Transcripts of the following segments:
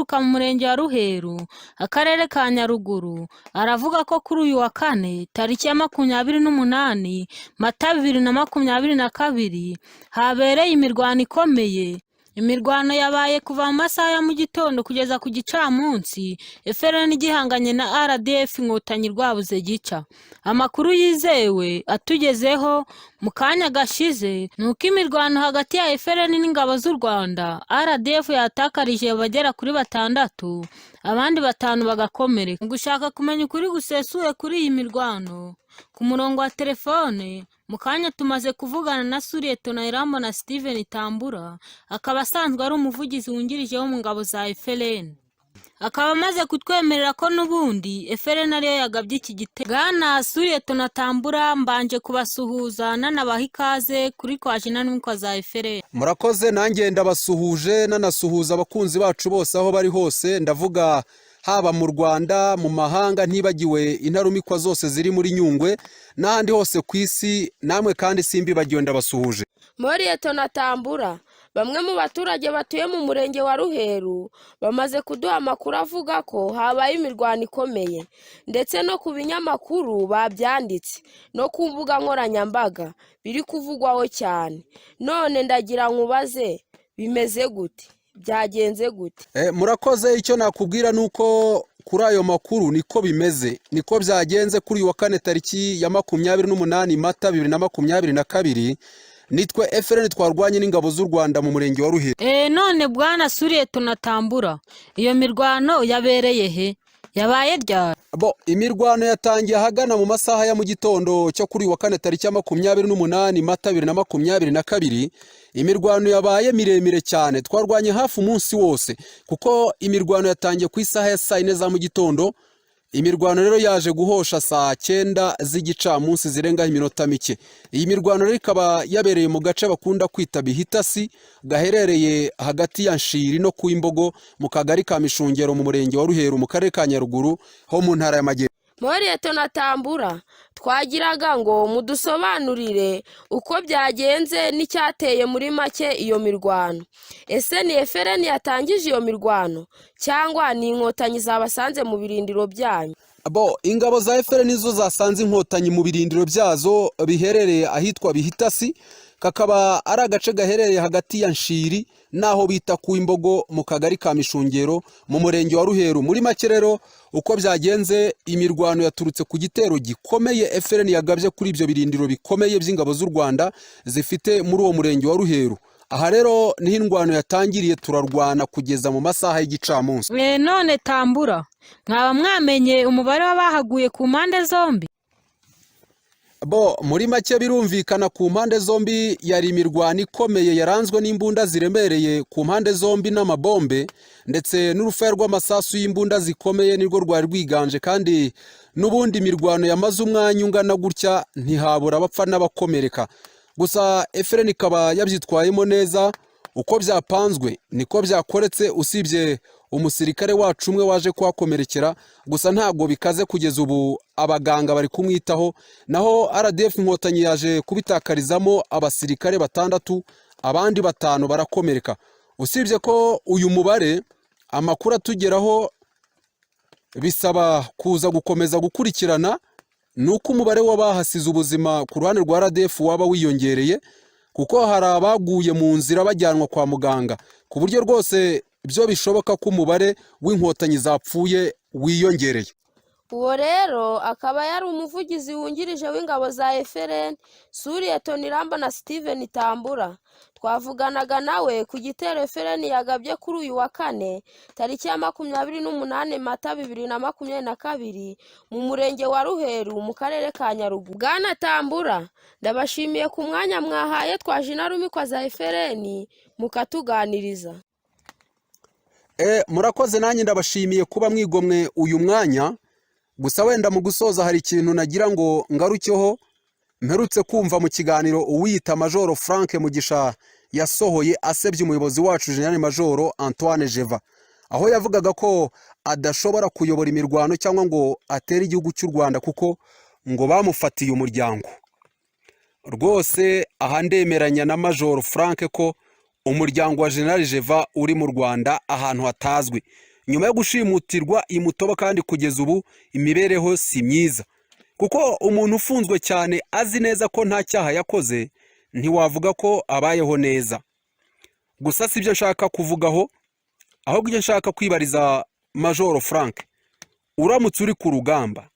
uturuka mu murenge wa Ruheru akarere ka Nyaruguru aravuga ko kuri uyu wa kane tariki ya 28 Mata 2022 habereye imirwano ikomeye. Imirwano yabaye kuva mu masaha ya mu gitondo kugeza ku gicamunsi, FRN igihanganye na RDF Inkotanyi rwabuze gica. Amakuru yizewe atugezeho mu kanya gashize nuko imirwano hagati ya FRN n'ingabo z'u Rwanda, RDF yatakarije bagera kuri 6, abandi 5 bagakomereka. Gushaka kumenya ukuri gusesuye kuri iyi mirwano, ku murongo wa telefone mu kanya tumaze kuvugana na Sulietona Irambona Steven Tambura, akaba asanzwe ari umuvugizi wungirije wo mu ngabo za FRN. Akaba amaze kutwemerera ko n'ubundi FRN ariyo yagabye iki gitero. Bwana Sulietona Tambura, mbanje kubasuhuza nanabaha ikaze kuri kwa Jina n'umukwa za FRN. Murakoze, nanjye ndabasuhuje nanasuhuza abakunzi bacu bose aho bari hose, ndavuga haba mu Rwanda, mu mahanga, ntibagiwe intarumikwa zose ziri muri Nyungwe n'ahandi hose ku isi, namwe kandi simbibagiwe ndabasuhuje. Sulietona Tambura, bamwe mu baturage batuye mu murenge wa Ruheru bamaze kuduha amakuru avuga ko habaye imirwano ikomeye, ndetse no ku binyamakuru babyanditse no ku mbuga nkoranyambaga biri kuvugwaho cyane. None ndagira nkubaze, bimeze gute? Byagenze gute? Murakoze, icyo nakubwira nuko kuri ayo makuru niko bimeze, niko byagenze kuri uyu wa kane tariki ya 28 Mata 2022. Nitwe FRN twarwanye n'ingabo z'u Rwanda mu murenge wa Ruheru. None bwana Sulietona Tambura, iyo mirwano yabereye he? Yabaye ryari? Imirwano yatangiye hagana mu masaha ya mu gitondo cyo kuri wa kane tariki ya 28 Mata 2022. Imirwano yabaye miremire cyane, twarwanye hafi umunsi wose kuko imirwano yatangiye ku isaha ya 4 za mu gitondo. Imirwano rero yaje guhosha saa 9 z'igicamunsi zirenga iminota mike. Iyi mirwano rero ikaba yabereye mu gace bakunda kwita Bihitasi, gaherereye hagati ya Nshiri no ku Imbogo mu kagari ka Mishungero mu murenge wa Ruheru mu karere ka Nyaruguru ho mu ntara y'Amajyepfo. Sulietona Tambura, twagiraga ngo mudusobanurire uko byagenze n'icyateye muri make iyo mirwano. Ese ni FRN yatangije iyo mirwano cyangwa ni inkotanyi zabasanze mu birindiro byanyu? Ingabo za FRN nizo zasanze inkotanyi mu birindiro byazo biherereye ahitwa Bihitasi, kakaba ari agace gaherereye hagati ya Nshiri naho bita ku Imbogo mu kagari ka Mishungero mu murenge wa Ruheru. Muri make rero uko byagenze, imirwano yaturutse ku gitero gikomeye FRN yagabye kuri ibyo birindiro bikomeye by'ingabo z'u Rwanda zifite muri uwo murenge wa Ruheru. Aha rero niho indwano yatangiriye, turarwana kugeza mu masaha y'igicamunsi. None Tambura, mwaba mwamenye umubare w'abahaguye ku mpande zombi? Muri make birumvikana ku mpande zombi yari imirwano ikomeye yaranzwe n'imbunda ziremereye ku mpande zombi n'amabombe, ndetse n'urufaya rw'amasasu y'imbunda zikomeye nirwo rwari rwiganje, kandi n'ubundi imirwano yamaze umwanya ungana gutya ntihabura abapfa n'abakomereka. Gusa FRN ikaba yabyitwayemo neza, uko byapanzwe niko byakoretse, usibye umusirikare wacu umwe waje kuhakomerekera, gusa ntabwo bikaze kugeza ubu, abaganga bari kumwitaho. Naho RDF Inkotanyi yaje kubitakarizamo abasirikare 6, abandi 5 barakomereka. Usibye ko uyu mubare amakuru atugeraho bisaba kuza gukomeza gukurikirana, nuko umubare w'abahasize ubuzima ku ruhande rwa RDF waba wiyongereye, kuko hari abaguye mu nzira bajyanwa kwa muganga, ku buryo rwose byo bishoboka ko umubare w'inkotanyi zapfuye wiyongereye. Uwo rero akaba yari umuvugizi wungirije w'ingabo za FRN, Sulietona Irambona Steven Tambura. Twavuganaga nawe ku gitero FRN yagabye kuri uyu wa kane tariki ya 28 Mata 2022 mu murenge wa Ruheru mu karere ka Nyaruguru. Bwana Tambura, ndabashimiye ku mwanya mwahaye twaje intarumikwa za FRN mukatuganiriza. Murakoze, nanjye ndabashimiye kuba mwigomwe uyu mwanya. Gusa wenda mu gusoza hari ikintu nagira ngo ngarukeho. Mperutse kumva mu kiganiro uwiyita Majoro Frank Mugisha yasohoye asebye umuyobozi wacu General Majoro Antoine Jeva, aho yavugaga ko adashobora kuyobora imirwano cyangwa ngo atere igihugu cy'u Rwanda kuko ngo bamufatiye umuryango. Rwose aha ndemeranya na Majoro Frank ko umuryango wa General Jeva uri mu Rwanda ahantu hatazwi. nyuma yo gushimutirwa imutobo, kandi kugeza ubu imibereho si myiza, kuko umuntu ufunzwe cyane azi neza ko nta cyaha yakoze ntiwavuga ko abayeho neza. Gusa si byo nshaka kuvugaho, ahubwo ibyo nshaka kwibariza Major Frank, uramutse uri ku rugamba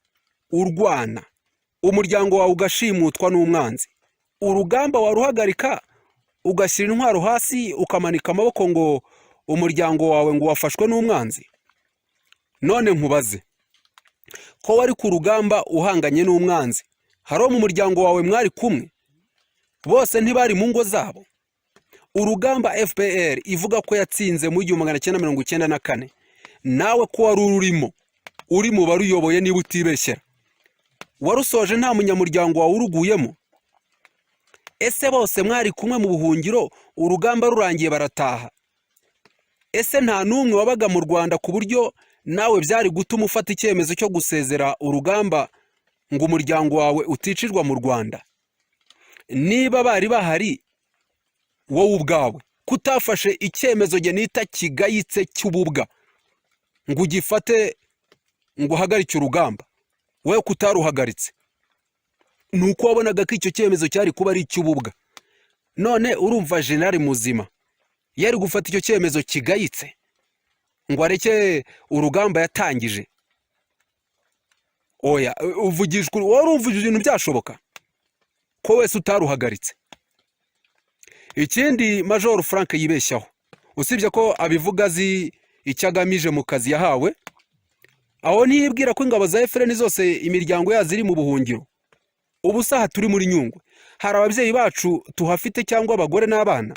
urwana, umuryango wawe ugashimutwa n'umwanzi, urugamba waruhagarika ugashyira intwaro hasi ukamanika amaboko ngo umuryango wawe ngo wafashwe n'umwanzi? None nkubaze, ko wari ku rugamba uhanganye n'umwanzi, hari mu muryango wawe mwari kumwe? Bose ntibari mu ngo zabo? Urugamba FPR ivuga ko yatsinze mu 1994, nawe ko wari ururimo, uri mu baruyoboye niba utibeshyera, warusoje nta munyamuryango wawe uruguyemo? Ese bose mwari kumwe mu buhungiro, urugamba rurangiye barataha? Ese nta n'umwe wabaga mu Rwanda ku buryo nawe byari gutuma ufata icyemezo cyo gusezera urugamba ngo umuryango wawe uticirwa mu Rwanda? Niba bari bahari, wowe ubwawe kutafashe icyemezo genita kigayitse cy'ububwa ngo ugifate ngo uhagarike urugamba, wowe kutaruhagaritse, nuko wabonaga ko icyo cyemezo cyari kuba ari icy'ububwa. None urumva General Muzima yari gufata icyo cyemezo kigayitse ngo areke urugamba yatangije? Oya, uvugishwa, wari uvugije ibintu byashoboka ko wese utaruhagaritse. Ikindi Major Frank yibeshyaho, usibye ko abivuga azi icyo agamije mu kazi yahawe, aho ntiyibwira ko ingabo za FRN zose imiryango yazo iri mu buhungiro. Ubu saha turi muri Nyungwe, hari ababyeyi bacu tuhafite cyangwa abagore n'abana?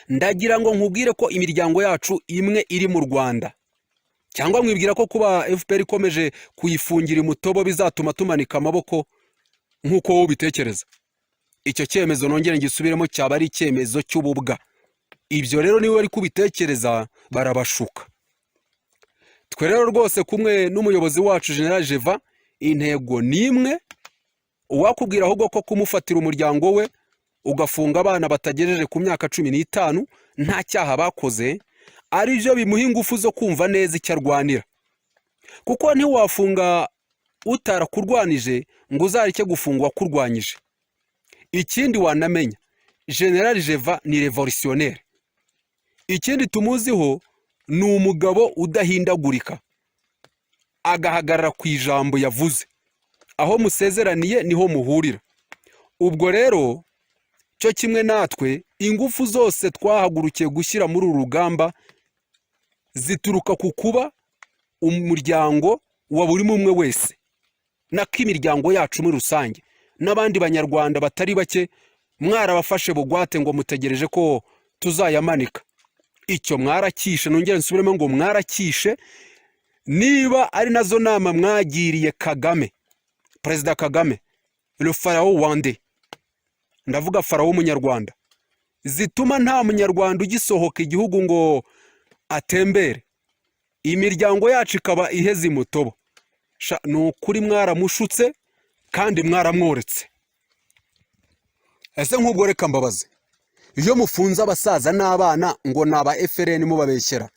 Ndagira ngo nkubwire ko imiryango yacu imwe iri mu Rwanda. Cyangwa mwibwira ko kuba FPR ikomeje kuyifungira imutobo bizatuma tumanika amaboko nk'uko wowe ubitekereza? Icyo cyemezo nongere ngisubiremo, cyaba ari icyemezo cy'ububwa. Ibyo rero niwe ari kubitekereza barabashuka. Twe rero rwose kumwe n'umuyobozi wacu General Jeva, intego nimwe, uwakubwira ahubwo ko kumufatira umuryango we ugafunga abana batagejeje ku myaka 15 nta cyaha bakoze ari byo bimuha ingufu zo kumva neza icyo arwanira. Kuko ntiwafunga utarakurwanije ngo uzarike gufungwa kurwanyije. Ikindi wanamenya, General Jeva ni revolutionnaire. Ikindi tumuziho ni umugabo udahindagurika, agahagarara ku ijambo yavuze, aho musezeraniye niho muhurira. Ubwo rero cyo kimwe natwe, ingufu zose twahagurukiye gushyira muri uru rugamba zituruka ku kuba umuryango wa buri umwe wese nako imiryango yacu muri rusange n'abandi banyarwanda batari bake mwarabafashe bugwate ngo mutegereje ko tuzayamanika. Icyo mwarakishe, nongere nsubiremo ngo mwarakishe. Niba ari nazo nama mwagiriye Kagame, Perezida Kagame, le pharaon wande, ndavuga pharaon w'umunyarwanda, zituma nta munyarwanda ugisohoka igihugu ngo atembere, imiryango yacu ikaba iheze imutobo, nukuri mwaramushutse kandi mwaramworetse. Ese nk'ubwo reka mbabaze, iyo mufunze abasaza n'abana ngo naba FRN mubabeshyera,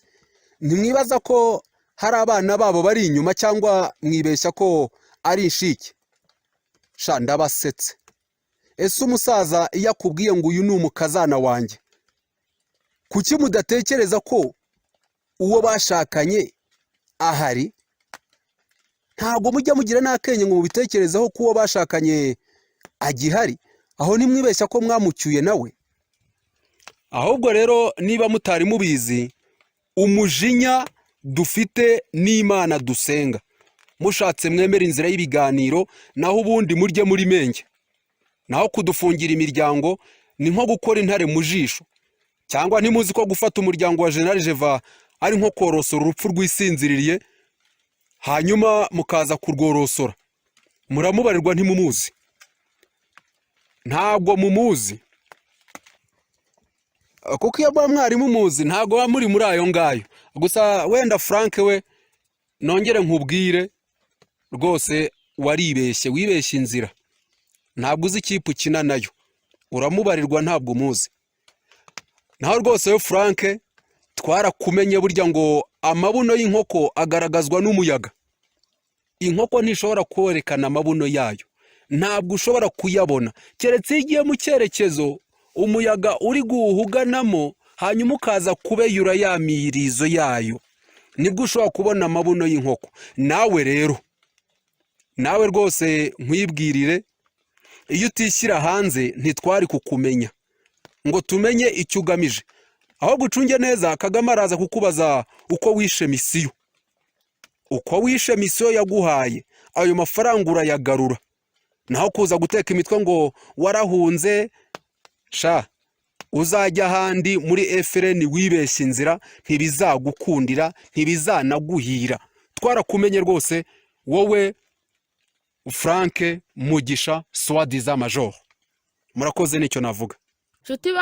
ntimwibaza ko hari abana babo bari inyuma, cyangwa mwibeshya ko ari inshike? Ndabasetse. Ese umusaza iyo akubwiye ngo uyu ni umukazana wanjye, kuki mudatekereza ko uwo bashakanye ahari? Ntabwo mujya mugira n'akenye ngo mubitekerezeho ko uwo bashakanye agihari, aho nimwibeshya ko mwamucyuye nawe. Ahubwo rero niba mutari mubizi, umujinya dufite n'Imana dusenga, mushatse mwemera inzira y'ibiganiro, naho ubundi murye muri menge. Naho kudufungira imiryango ni nko gukora intare mu jisho. Cyangwa ntimuzi ko gufata umuryango wa General Jeva ari nko korosora urupfu rw'isinziririye, hanyuma mukaza kurworosora? Muramubarirwa ntimumuzi, ntabwo mumuzi. Kuko iyo mwari mumuzi ntabwo muri muri ayo ngayo. Gusa wenda Frank we nongere nkubwire rwose, waribeshye, wibeshye inzira. Ntabwo uzi ikipe ukina nayo, uramubarirwa ntabwo umuzi. Naho rwose yo Frank, twarakumenye burya ngo amabuno y'inkoko agaragazwa n'umuyaga. Inkoko ntishobora kwerekana amabuno yayo, ntabwo ushobora kuyabona keretse iyo igiye mu cyerekezo umuyaga uri guhuganamo, hanyuma ukaza kubeyura ya mirizo yayo, nibwo ushobora kubona amabuno y'inkoko. Nawe rero, nawe rwose nkwibwirire, iyo utishyira hanze ntitwari kukumenya ngo tumenye icyo ugamije. Aho gucunge neza, Kagame araza kukubaza uko wishe misiyo. Uko wishe misiyo yaguhaye, ayo mafaranga urayagarura. Naho kuza guteka imitwe ngo warahunze, sha uzajya ahandi muri FRN wibeshya inzira, ntibizagukundira, ntibizanaguhira. Twarakumenye rwose, wowe Frank Mugisha Swadiza Major. Murakoze, nicyo navuga. Nshuti